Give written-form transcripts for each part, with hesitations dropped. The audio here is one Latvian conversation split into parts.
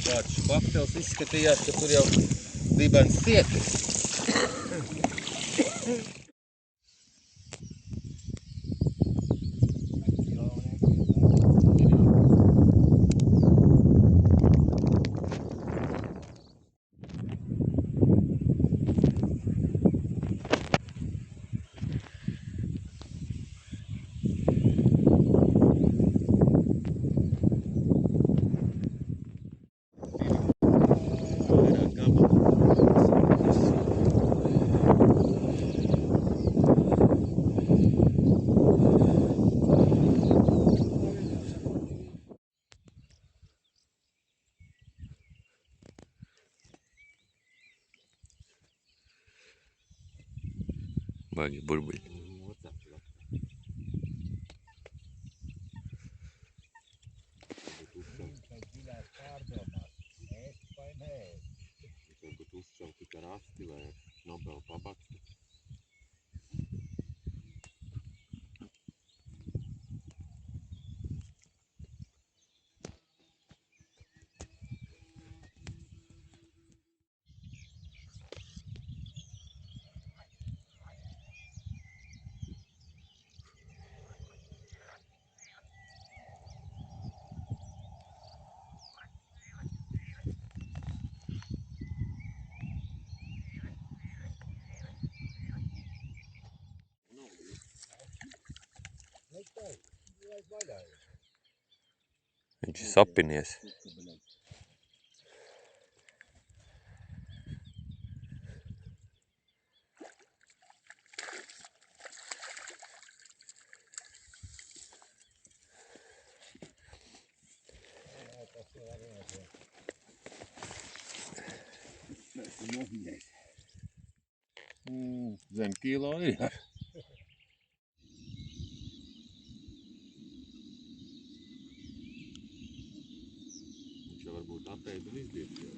Tāds špaktels izskatījās, ka tur jau dibens cietis. Baigi burbuļi. Tagad uzšaukt tik ar asti vai Nobel pabaksti. Viņš ir sapinies. Zem kilo ir. Viņš jau varbūt apēd un izdiet jau.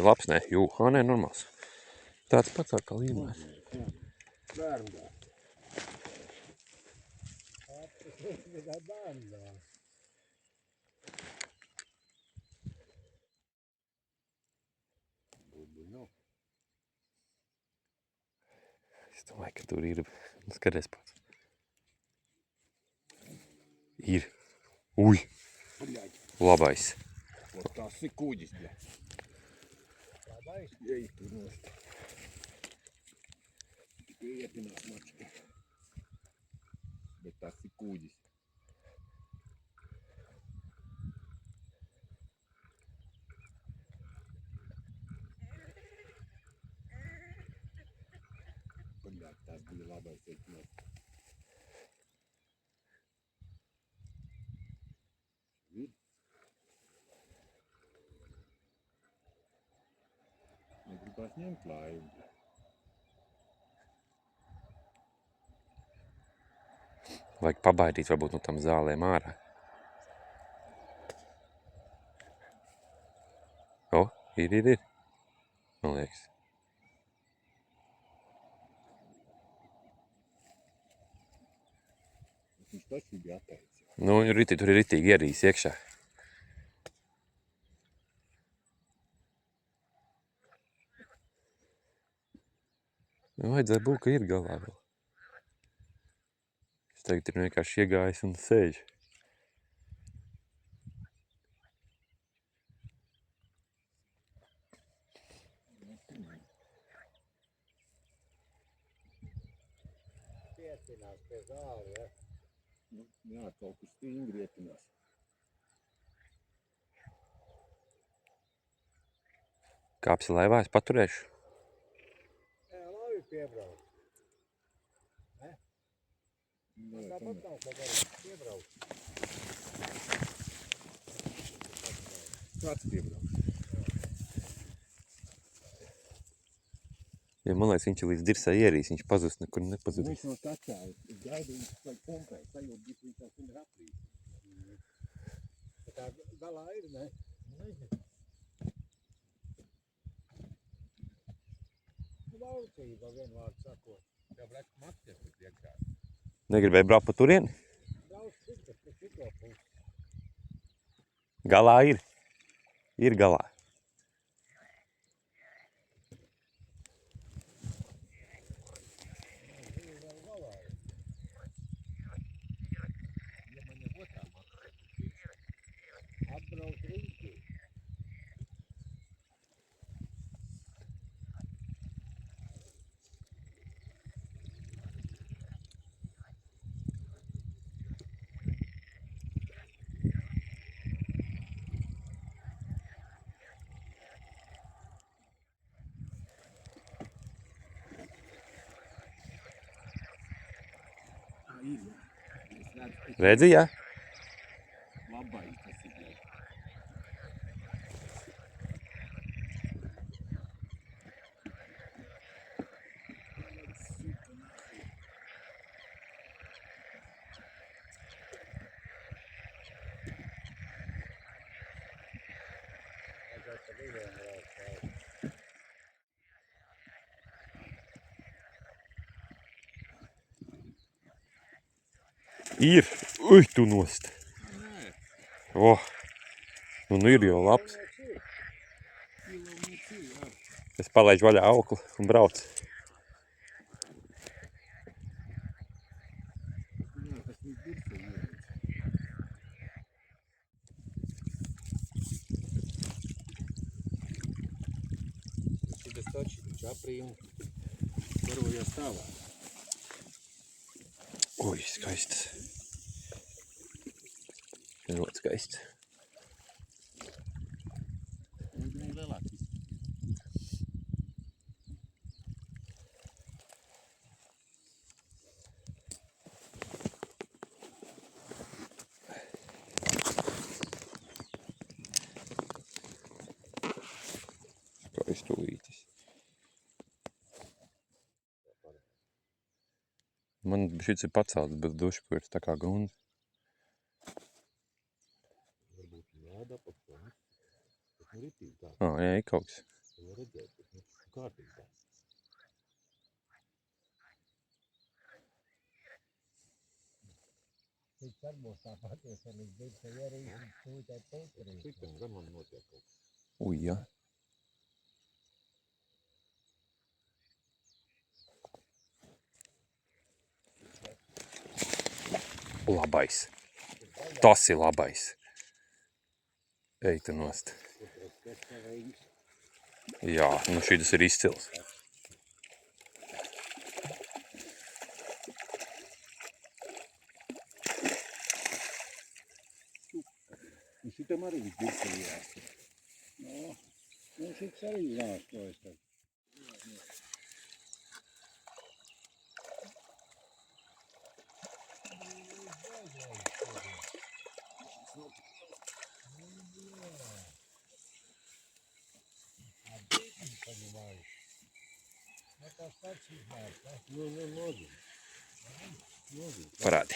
Labs, ne? Jū, nē, normāls. Tāds pats kā līmēs. Bērndās. Es domāju, ka tur ir. Skaties pats. Ir. Uj! Labais. Tas ir kuģis, bļa. Labais? Ej, tur nost. Tikai ietinās mačka. Bet tas ir kuģis. Bļa, tas bija labais ietinās. Ir? Negribās ņemt laivu. Vajag pabaidīt varbūt no tam zālēm ārā. O, ir. Man liekas. Viņš taču bija atteicis. Nu, tur ir ritīgi ierīs iekšā. Nu, vajadzēja būt, ka ir galā vēl. Es tagad ir vienkārši iegājis un sēž. Ietinās pie zāli, ja? Jā, kaut kur stingri ietinās. Kāpsi laivā, es paturēšu. Jā, laivi piebrauc. Ne? Tāpat nav kaut arī piebrauc. Kāds piebrauc? Ja man liekas, viņš ir līdz dirsai ierīs, viņš pazust, nekur nepazudīs. Viņš no tacāja. Es gaidu, viņš vajag pompēt. Sajūt, viņš tās ir atrīt. Tā galā ir, ne? kārtībā vienvārds sakot. Tev liek makties tur iekšā. Negribēju braukt pa turieni? Brauc šito, pa šito pusi. Galā ir. Ir galā. Zini vēl galā ir. Ja man jau otrā makties. Atbrauc rīķi. Redzi, jā? Labais tas ir. Ir. Uj, tu nost. Nē, Oh. Nu ir jau labs. Kilovnieci, jā. Es palaidu vaļā auklu un braucu. Jā, tas viss ir ievies. Šitas taču, viņš aprīm varojas tālāk. Uj, skaists. Ļoti skaists. Ūdeni lielāk. Skaistulītis. Man šits ir pacelts, bet dušpurs tā kā guns. Varbūt jāda pa to. Tas nu ritīgi tā. Jā, ir kaut kas. Tu var redzēt, tas nu kārtīgi tā. Cik sarmos tā paties, un līdz beigas jau arī tūlītē pulcerī. Cik tam gan man notiek kaut kas. Uj, jā. Labais. Tas ir labais. Ej, tu nost. Jā, nu šitas ir izcils. Un šitam arī viss birselījās. No, šits arī zināš, ko es tev. Parādi.